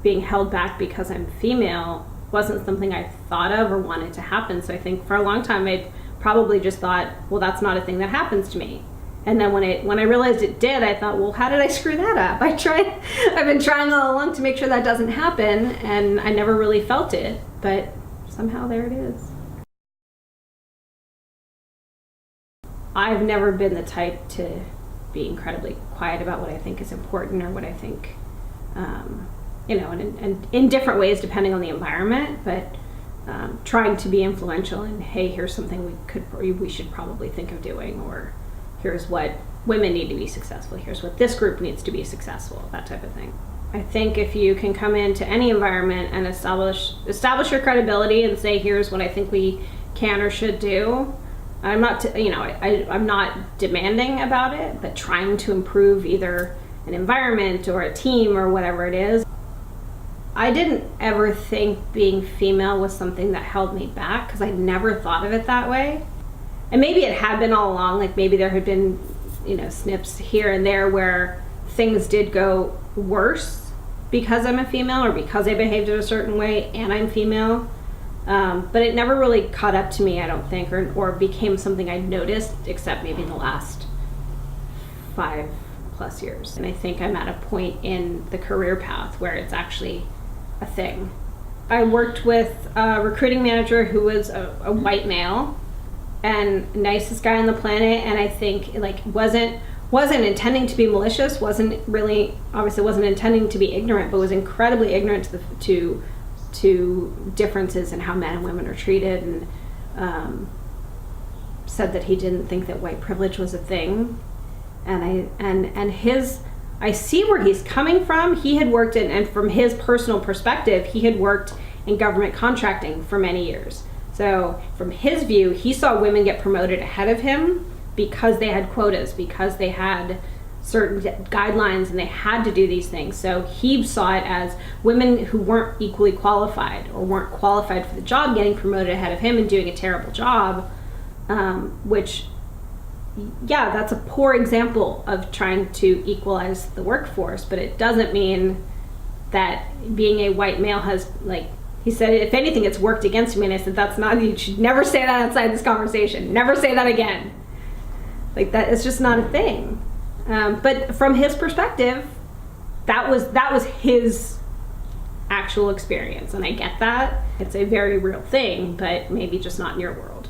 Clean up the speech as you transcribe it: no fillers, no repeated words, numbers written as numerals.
being held back because I'm female wasn't something I thought of or wanted to happen. So I think for a long time I probably just thought, well, that's not a thing that happens to me. And then when I realized it did, I thought, well, how did I screw that up? I've been trying all along to make sure that doesn't happen, and I never really felt it, but somehow there it is. I've never been the type to be incredibly quiet about what I think is important or what I think, and in different ways depending on the environment, but trying to be influential in, hey, here's something we should probably think of doing, or here's what women need to be successful, here's what this group needs to be successful, that type of thing. I think if you can come into any environment and establish your credibility and say, here's what I think we can or should do. I'm not, I'm not demanding about it, but trying to improve either an environment or a team or whatever it is. I didn't ever think being female was something that held me back, because I never thought of it that way. And maybe it had been all along, like maybe there had been, snips here and there where things did go worse because I'm a female or because I behaved in a certain way and I'm female. But it never really caught up to me, I don't think, or became something I noticed, except maybe in the last 5+ years. And I think I'm at a point in the career path where it's actually a thing. I worked with a recruiting manager who was a white male and nicest guy on the planet, and I think wasn't intending to be malicious, wasn't intending to be ignorant, but was incredibly ignorant to differences in how men and women are treated, and said that he didn't think that white privilege was a thing. And I see where he's coming from. He had worked and from his personal perspective, he had worked in government contracting for many years. So from his view, he saw women get promoted ahead of him because they had quotas, because they had certain guidelines and they had to do these things. So he saw it as women who weren't equally qualified or weren't qualified for the job getting promoted ahead of him and doing a terrible job, which, yeah, that's a poor example of trying to equalize the workforce, but it doesn't mean that being a white male has, he said, if anything, it's worked against me. And I said, you should never say that outside this conversation. Never say that again. That is just not a thing. But from his perspective, that was his actual experience. And I get that. It's a very real thing, but maybe just not in your world.